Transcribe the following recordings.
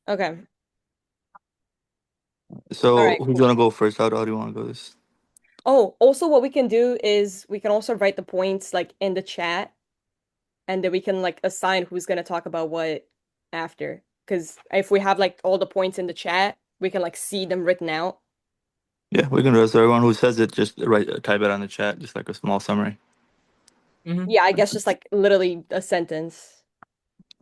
Okay. All So right, who's cool. gonna go first? How do you want to go this? Oh, also what we can do is we can also write the points like in the chat and then we can like assign who's gonna talk about what after. Because if we have like all the points in the chat, we can like see them written out. Yeah, we can rest. Everyone who says it, just type it on the chat, just like a small summary. Yeah, I guess just like literally a sentence,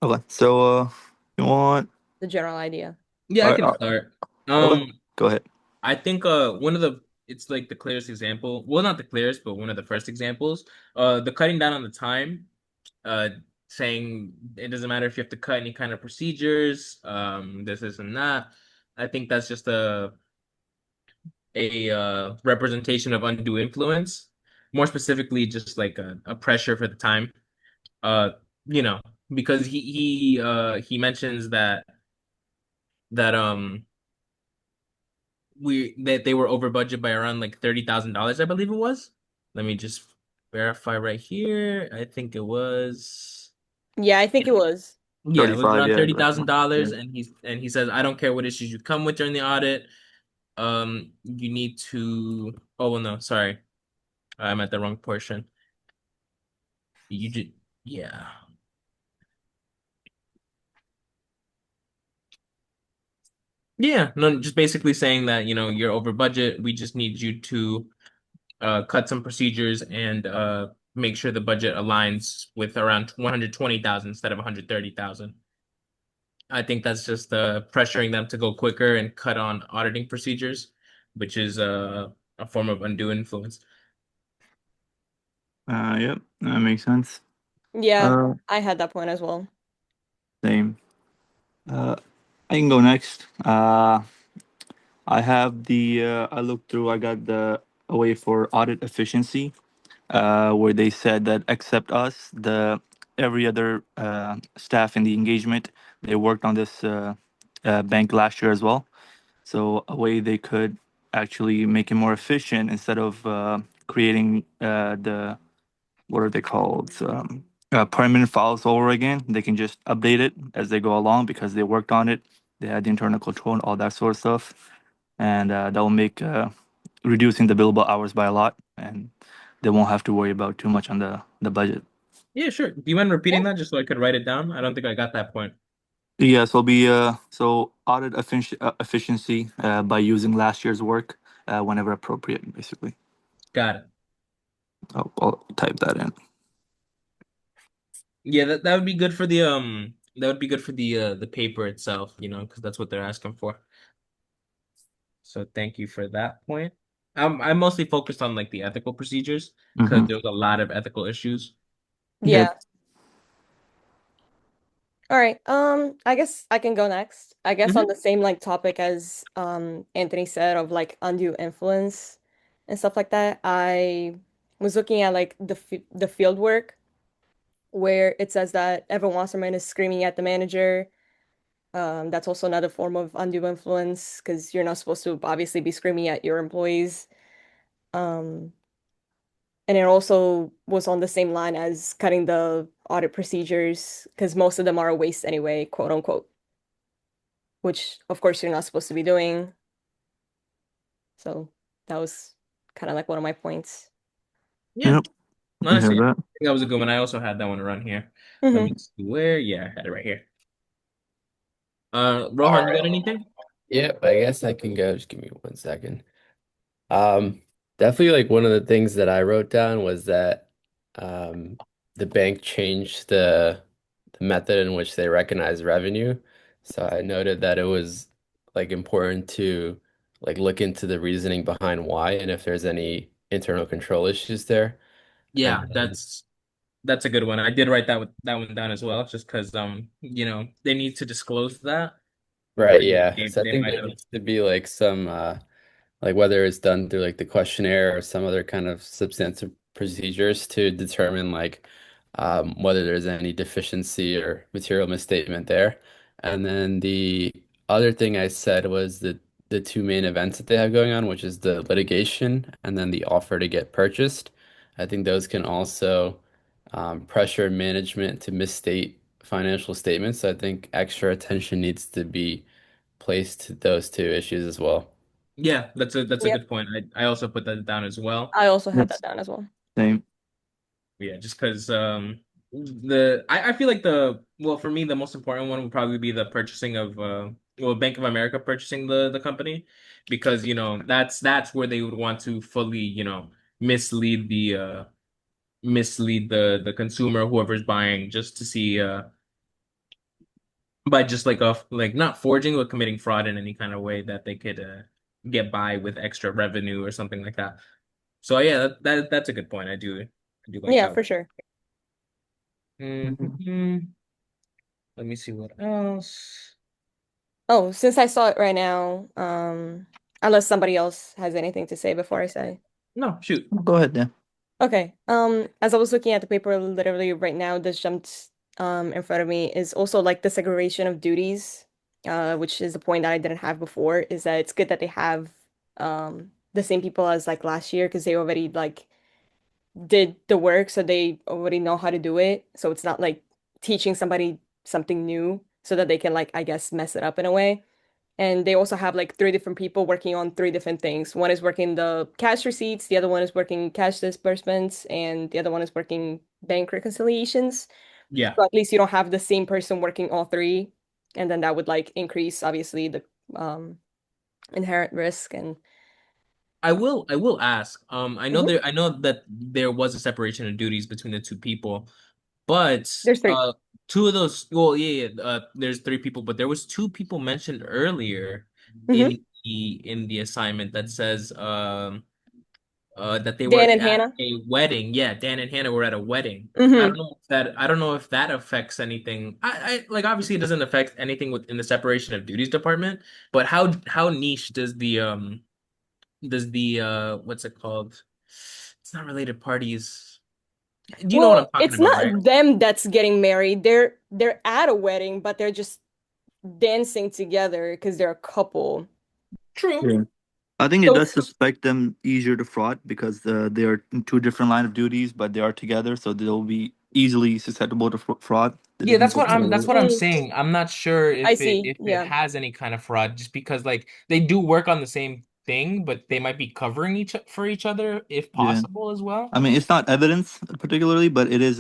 Okay. So you want? the general idea. Yeah, I All can right, start. okay. Go ahead. I think one of the it's like the clearest example. Well, not the clearest, but one of the first examples. The cutting down on the time, uh saying it doesn't matter if you have to cut any kind of procedures, this and that. I think that's just a representation of undue influence. More specifically, just like a pressure for the time. Uh, you know, because he mentions that we that they were over budget by around like $30,000, I believe it was. Let me just verify right here. I think it was. Yeah, I think Yeah, it was. yeah, it was 35. around Yeah, thirty right. thousand Yeah. dollars, and he says, I don't care what issues you come with during the audit. You need to. Oh well, no, sorry, I'm at the wrong portion. You just yeah. Yeah, no, just basically saying that, you're over budget. We just need you to cut some procedures and make sure the budget aligns with around 120,000 instead of 130,000. I think that's just pressuring them to go quicker and cut on auditing procedures, which is a form of undue influence. Yep, that makes sense. Yeah, Uh, I had that point as well. Same. Uh, I can go next. I have I looked through. I got the a way for audit efficiency, where they said that except us, the every other staff in the engagement, they worked on this bank last year as well. So a way they could actually make it more efficient instead of creating the what are they called? Permanent files over again. They can just update it as they go along because they worked on it. They had the internal control and all that sort of stuff, and that will make reducing the billable hours by a lot, and they won't have to worry about too much on the budget. Yeah, sure. Do you mind Yeah. repeating that just so I could write it down? I don't think I got that point. Yeah, so it'll be so audit efficiency by using last year's work whenever appropriate, basically. Got it. I'll type that in. Yeah, that would be good for the paper itself, because that's what they're asking for. So thank you for that point. I'm mostly focused on like the ethical procedures because Mm-hmm. there's a lot of ethical issues. Yep. Yeah. All right. I guess I can go next. I guess on Hmm. the same like topic as Anthony said of like undue influence and stuff like that. I was looking at like the field work where it says that Evan Wasserman is screaming at the manager. That's also another form of undue influence because you're not supposed to obviously be screaming at your employees. Um, and it also was on the same line as cutting the audit procedures because most of them are a waste anyway, quote unquote, which of course you're not supposed to be doing. So that was kind of like one of my points. Yeah, Yep. I have honestly, I that. think that was a good one. I also had that one around here. Let me Hmm. see where. Yeah, I had it right here. All Rohan, you right. got anything? Yep, I guess I can go. Just give me 1 second. Um, Definitely like one of the things that I wrote down was that um the bank changed the method in which they recognize revenue. So I noted that it was like important to like look into the reasoning behind why and if there's any internal control issues there. And Yeah, then, that's a good one. I did write that one down as well, just because they need to disclose that, or right, yeah. So I they think might there have. needs to be like some like whether it's done through like the questionnaire or some other kind of substantive procedures to determine like whether there's any deficiency or material misstatement there. And then the other thing I said was the two main events that they have going on, which is the litigation and then the offer to get purchased. I think those can also pressure management to misstate financial statements. So I think extra attention needs to be placed to those two issues as well. Yeah, that's a Yep. good point. I also put that down as well. I also had that That's down as well. same. Yeah, just because I feel like the well for me the most important one would probably be the purchasing of well Bank of America purchasing the company because that's where they would want to fully mislead the consumer whoever's buying just to see by just like not forging but committing fraud in any kind of way that they could get by with extra revenue or something like that. So yeah, that's a good point. I do like Yeah, that for one. sure. Mhm. Mhm. Let me see what else. Oh, since I saw it right now, unless somebody else has anything to say before I say. No, shoot. Go ahead, Dan. Okay. As I was looking at the paper literally right now, this jumped in front of me is also like the segregation of duties, which is a point that I didn't have before, is that it's good that they have the same people as like last year because they already like did the work, so they already know how to do it. So it's not like teaching somebody something new so that they can like I guess mess it up in a way. And they also have like three different people working on three different things. One is working the cash receipts, the other one is working cash disbursements, and the other one is working bank reconciliations. Yeah. So at least you don't have the same person working all three. And then that would like increase obviously the um inherent risk and I will ask. Mhm. I know that there was a separation of duties between the two people, but There's three. two of those well, yeah, there's three people, but there was two people mentioned earlier Hmm. in the assignment that says that they were Dan and at Hannah. a wedding. Yeah, Dan and Hannah were at a wedding. Hmm. I don't know if that affects anything. I like obviously it doesn't affect anything within the separation of duties department, but how niche does the what's it called? It's not related parties. Do you know what I'm Well, talking it's about, right? not them that's getting married. They're at a wedding, but they're just dancing together because they're a couple. True. Yeah. I think it So does it's suspect them easier to fraud because they are in two different line of duties, but they are together, so they'll be easily susceptible to fraud. The Yeah, different people. that's what I'm mm, saying. I'm not sure I see. if it Yeah. has any kind of fraud just because like they do work on the same thing, but they might be covering each other if Yeah. possible as well. I mean, it's not evidence particularly, but it is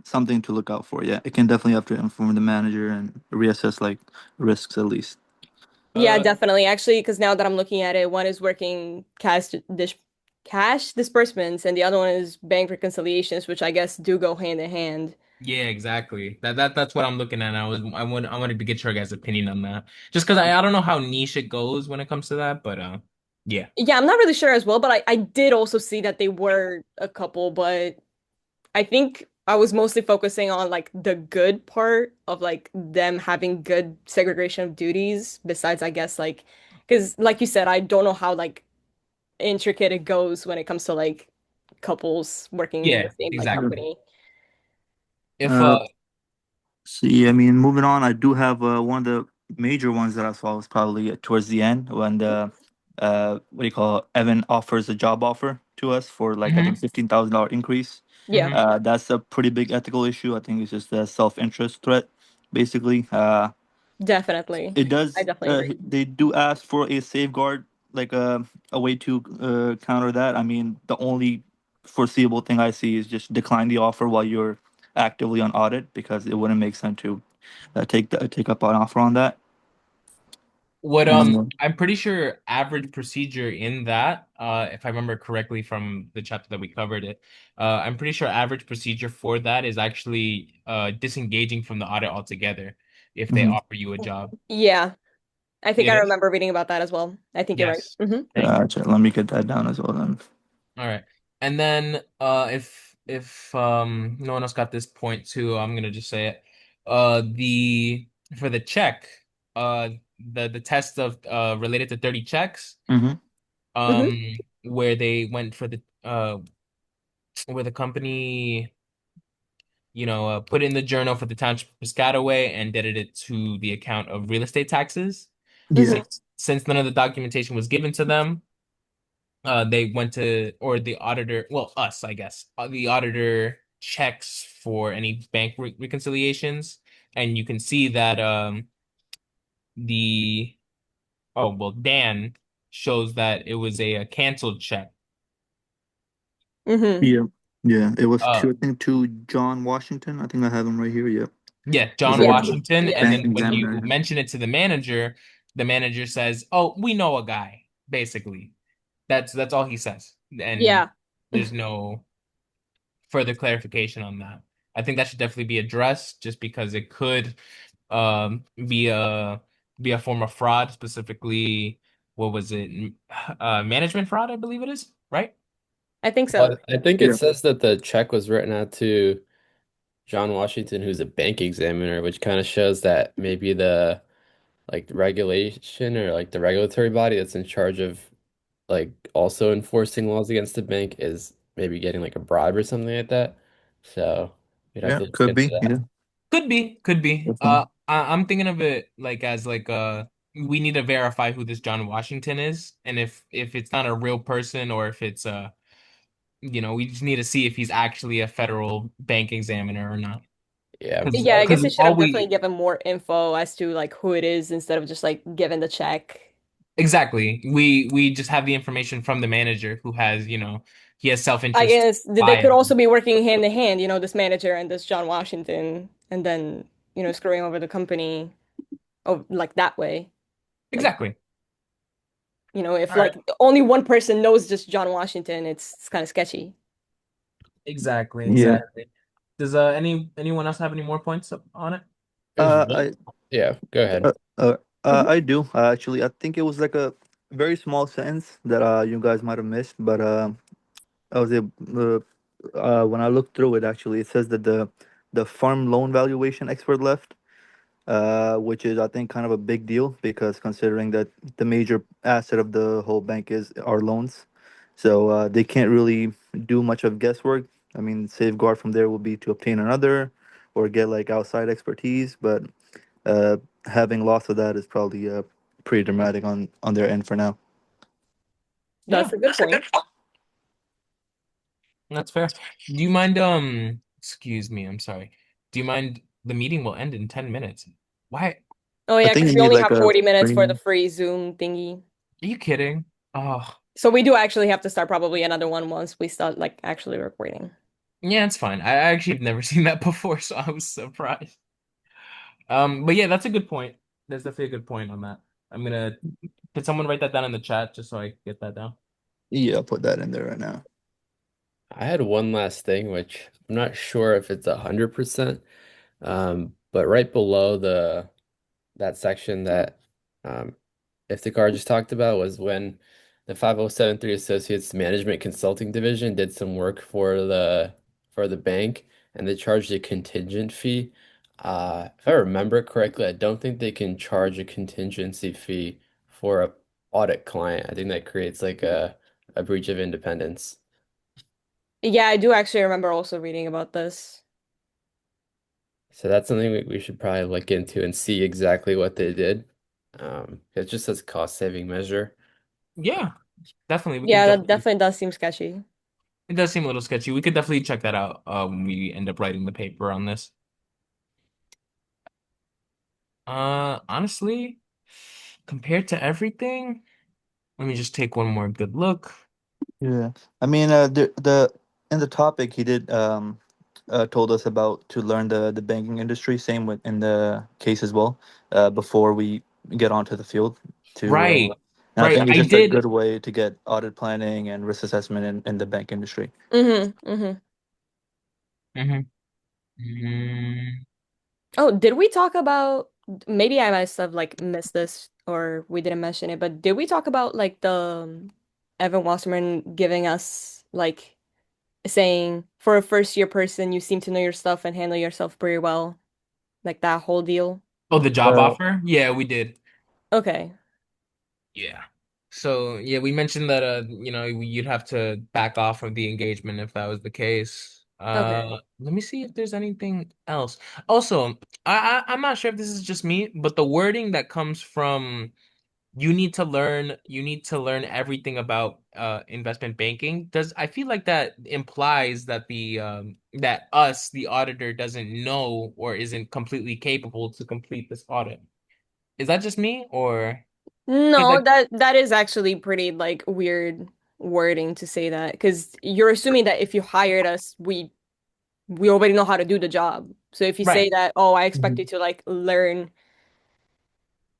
something to look out for. Yeah, it can definitely have to inform the manager and reassess like risks at least. Yeah, Uh definitely. Actually, because now that I'm looking at it, one is working cash disbursements and the other one is bank reconciliations, which I guess do go hand in hand. yeah, exactly. That's what I'm looking at. And I wanted to get your guys' opinion on that. Just because I don't know how niche it goes when it comes to that, but yeah. Yeah, I'm not really sure as well, but I did also see that they were a couple, but I think I was mostly focusing on like the good part of like them having good segregation of duties, besides I guess like because like you said, I don't know how like intricate it goes when it comes to like couples working in the Yeah, same like exactly. company. If Uh, See, I mean, moving on, I do have one of the major ones that I saw was probably towards the end when the what do you call it? Evan offers a job offer to us for like I think hmm $15,000 increase. Yeah, That's a pretty big ethical issue. I think it's just a self-interest threat, basically. definitely. It I does. definitely agree. They do ask for a safeguard, like a way to counter that. I mean, the only foreseeable thing I see is just decline the offer while you're actively on audit because it wouldn't make sense to take up an offer on that. What Um, I'm pretty sure average procedure in that, if I remember correctly from the chapter that we covered it, I'm pretty sure average procedure for that is actually disengaging from the audit altogether if they mhm. offer you a job. Yeah, I think It I is? remember reading about that as well. I think you're right. Yes. Hmm. Thank you. Let me get that down as well then. All right. And then if no one else got this point too, I'm gonna just say it. The for the check, uh the test of related to 30 checks. Hmm. Hmm. Where they went for the where the company put in the journal for the township of Piscataway and debited it to the account of real estate taxes. Yeah. Hmm. Since none of the documentation was given to them, they went to or the auditor, well, us, I guess, the auditor checks for any bank reconciliations. and you can see that the oh well Dan shows that it was a canceled check. Hmm. Yeah. Yeah. It was Uh to, I think, to John Washington. I think I have him right here. Yeah. yeah, Is John that Yeah, the Washington, and yes. bank then when you examiner? mention it to the manager says, "Oh, we know a guy." Basically, that's all he says, and Yeah. there's no further clarification on that. I think that should definitely be addressed just because it could be a form of fraud, specifically what was it? Management fraud, I believe it is, right? I think so. But I think it Yeah. says that the check was written out to John Washington, who's a bank examiner, which kind of shows that maybe the like regulation or like the regulatory body that's in charge of like also enforcing laws against the bank is maybe getting like a bribe or something like that. So we'd have Yeah. to look Could into be. that. Yeah. Could be, could be. Definitely. I'm thinking of it like as like we need to verify who this John Washington is, and if it's not a real person or if it's we just need to see if he's actually a federal bank examiner or not. Yeah, Yeah, I guess Because they should all have definitely we given more info as to like who it is instead of just like giving the check. exactly we just have the information from the manager who has he has I self-interest guess they could bias. also be working hand in hand, this manager and this John Washington, and then, screwing over the company, oh, like that way. Like, Exactly. if All right. like only one person knows just John Washington, it's kind of sketchy. Exactly, Yeah. exactly. Does anyone else have any more points on it? there's I one. Yeah, go ahead. uh, uh, Hmm. I do actually. I think it was like a very small sentence that you guys might have missed, but I was able when I looked through it. Actually, it says that the farm loan valuation expert left, which is I think kind of a big deal because considering that the major asset of the whole bank is our loans, so they can't really do much of guesswork. I mean, safeguard from there will be to obtain another or get like outside expertise, but uh, having loss of that is probably pretty dramatic on their end for now. Yeah, That's a good point. that's fair. Do you mind excuse me, I'm sorry. Do you mind the meeting will end in 10 minutes? Why? Oh I yeah, think because you we need only like have a 40 minutes for the free. free Zoom thingy. Are you kidding? Oh, So we do actually have to start probably another one once we start like actually recording. yeah, it's fine. I actually have never seen that before, so I was surprised. But yeah, that's a good point. That's definitely a good point on that. I'm gonna Could someone write that down in the chat just so I get that down? Yeah, I'll put that in there right now. I had one last thing, which I'm not sure if it's 100%, but right below the that section that um, Iftikhar just talked about was when the 5073 Associates Management Consulting Division did some work for the bank and they charged a contingent fee. If I remember correctly, I don't think they can charge a contingency fee for a audit client. I think that creates like a breach of independence. Yeah, I do actually remember also reading about this. So that's something we should probably look into and see exactly what they did. It just says cost saving measure. Yeah, definitely. We could Yeah, that definitely. definitely does seem sketchy. It does seem a little sketchy. We could definitely check that out when we end up writing the paper on this. Honestly, compared to everything, let me just take one more good look. Yeah, I mean, the in the topic he did told us about to learn the banking industry. Same with in the case as well. Before we get onto the field, to Right, and I right. think it's I just a did. good way to get audit planning and risk assessment in the bank industry. Mm-hmm. Mhm. Mm, Oh, did we talk about, maybe I must have like missed this or we didn't mention it, but did we talk about like the Evan Wasserman giving us like saying for a first year person, you seem to know your stuff and handle yourself pretty well, like that whole deal? oh, the job Uh, offer? Yeah, we did. Okay. Yeah. So yeah, we mentioned that you'd have to back off of the engagement if that was the case. Okay. Let me see if there's anything else. Also, I'm not sure if this is just me, but the wording that comes from you need to learn everything about investment banking, does I feel like that implies that that us, the auditor, doesn't know or isn't completely capable to complete this audit. Is that just me or because No, like that is actually pretty like weird wording to say that because you're assuming that if you hired us, we already know how to do the job. So if you say right. that, oh, I expect you Mhm. to like learn,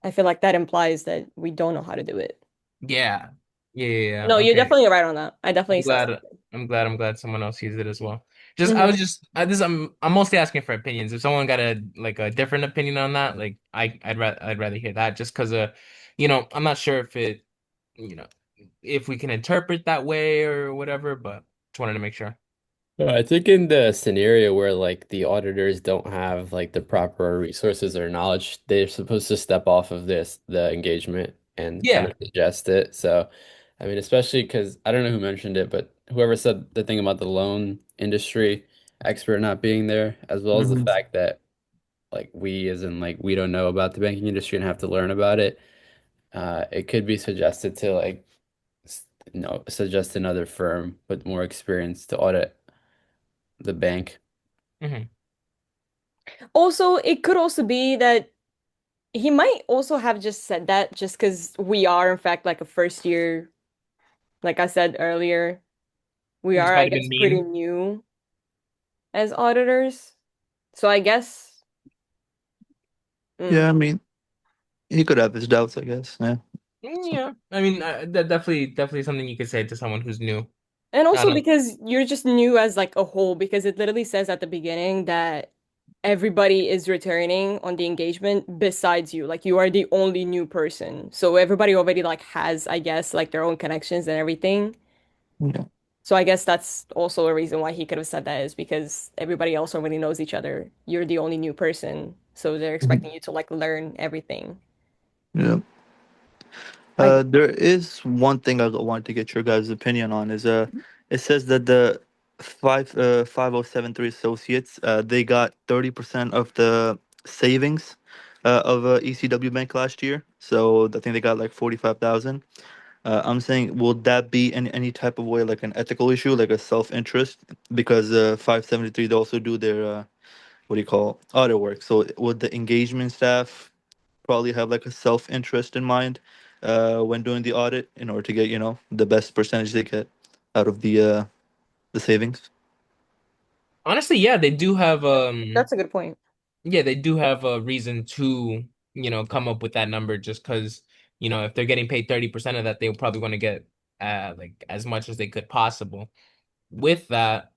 I feel like that implies that we don't know how to do it. Yeah. Yeah. No, you're Okay. definitely right on that. I definitely I'm said glad. something. I'm glad someone else sees it as well. Just I Hmm. was just this I'm mostly asking for opinions. If someone got a like a different opinion on that, like I'd rather hear that just because I'm not sure if it you know if we can interpret that way or whatever, but just wanted to make sure. I think in the scenario where like the auditors don't have like the proper resources or knowledge, they're supposed to step off of the engagement and kind Yeah. of suggest it. So, I mean, especially because I don't know who mentioned it, but whoever said the thing about the loan industry expert not being there, as well as the Hmm. fact that like we as in like we don't know about the banking industry and have to learn about it, it could be suggested to like suggest another firm with more experience to audit the bank. Hmm. Also, it could also be that he might also have just said that just because we are, in fact, like a first year, like I said earlier, we This are, might I have been guess, pretty mean. new as auditors. So I guess, Yeah, mm. I mean, he could have his doubts, I guess. Yeah. Yeah. I mean, that definitely something you could say to someone who's new. And I also don't. because you're just new as like a whole, because it literally says at the beginning that everybody is returning on the engagement besides you. Like you are the only new person. So everybody already like has, I guess, like their own connections and everything. Yeah. So I guess that's also a reason why he could have said that is because everybody else already knows each other. You're the only new person. So they're Mhm. expecting you to like learn everything. Yeah. I There is one thing I wanted to get your guys' opinion on is it says that the 5073 associates they got 30% of the savings of ECW Bank last year. So I think they got like 45,000. I'm saying, will that be in any type of way like an ethical issue, like a self-interest? Because 573 they also do their what do you call audit work. So would the engagement staff probably have like a self-interest in mind when doing the audit in order to get, the best percentage they get out of the savings? Honestly, yeah, they do have That's a good point. yeah, they do have a reason to, come up with that number just because, if they're getting paid 30% of that, they'll probably want to get like as much as they could possible. With that,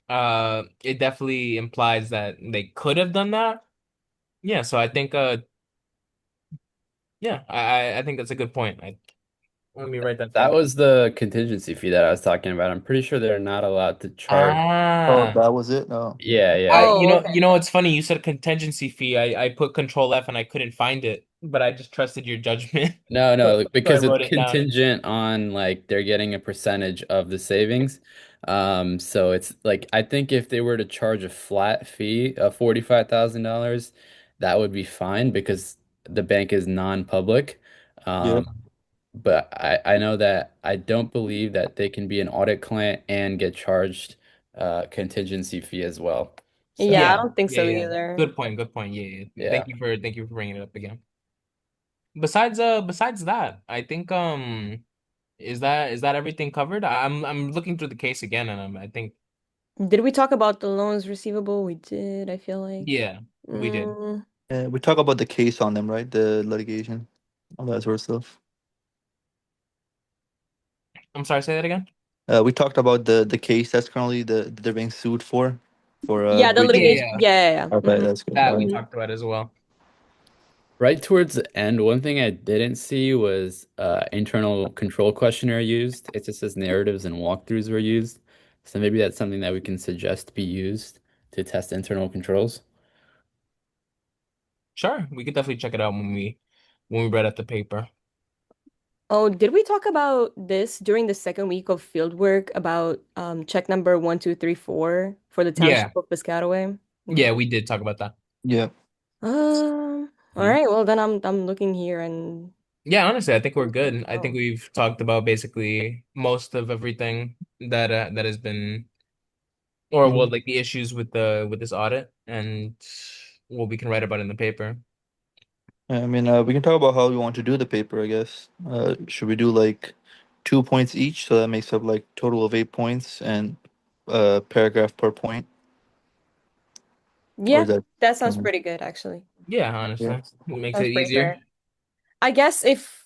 it definitely implies that they could have done that. Yeah, so I think yeah, I think that's a good point. Let me write that That down. was the contingency fee that I was talking about. I'm pretty sure they're not allowed to charge. Oh, Ah, that was it? Oh. Yeah, I yeah. Oh, you okay. know it's funny you said contingency fee. I put control F and I couldn't find it, but I just trusted your judgment. No, So no, so I because it's wrote it down. contingent on like they're getting a percentage of the savings. So it's like I think if they were to charge a flat fee of $45,000, that would be fine because the bank is non-public. Yeah. But I know that I don't believe that they can be an audit client and get charged contingency fee as well. So Yeah, I Yeah, don't think yeah, so yeah. either. Good point. Good point. Yeah, yeah. yeah. Thank you for bringing it up again. Besides that, I think is that everything covered? I'm looking through the case again, and I think Did we talk about the loans receivable? We did, I feel like. yeah, we did. Mm, We talk about the case on them, right? The litigation, all that sort of stuff. I'm sorry, say that again. We talked about the case that's currently they're being sued for yeah, the breach of. Yeah, litigation. yeah. Yeah, yeah, yeah. Okay, Hmm. that's good. That All we right. talked about as well. Right towards the end, one thing I didn't see was internal control questionnaire used. It just says narratives and walkthroughs were used. So maybe that's something that we can suggest be used to test internal controls. Sure, we could definitely check it out when we read out the paper. Oh, did we talk about this during the second week of field work about check number 1234 for the Yeah, township of Piscataway? Okay. yeah, we did talk about that. Yeah. All right. Well, then I'm looking here and Yeah, honestly, I think we're good. I think Oh. we've talked about basically most of everything that has been, or well, Mhm. like the issues with the with this audit and what we can write about in the paper. I mean, we can talk about how we want to do the paper, I guess. Should we do like 2 points each? So that makes up like total of 8 points and paragraph per point, or Yeah, is that that sounds too pretty good, actually. Yeah, much? honestly, it makes Sounds it pretty easier. fair. I guess if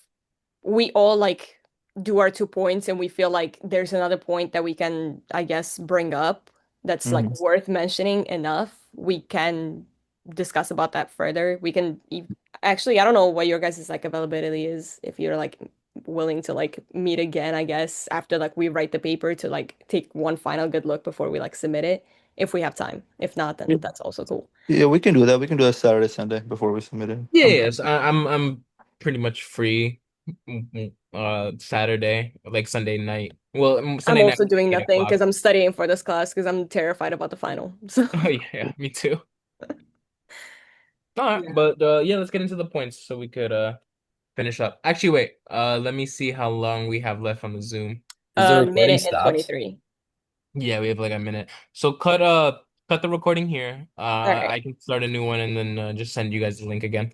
we all like do our 2 points and we feel like there's another point that we can, I guess, bring up that's Yeah. like worth mentioning enough, we can discuss about that further. We can actually, I don't know what your guys' like availability is if you're like willing to like meet again, I guess, after like we write the paper to like take one final good look before we like submit it, if we have time. If not, then Yeah, that's also cool. yeah, we can do that. We can do a Saturday, Sunday before we submit it. Yeah, yes, I'm pretty much free. Saturday, like Sunday night. Well, I'm Sunday night also doing 8 nothing because o'clock. I'm studying for this class because I'm terrified about the final. So Oh yeah, yeah, me too. All right, yeah. but yeah, let's get into the points so we could finish up. Actually, wait. Let me see how long we have left on the Zoom. Is the A recording minute and stopped? 23. Yeah, we have like a minute. So cut the recording here. All right. I can start a new one and then just send you guys the link again.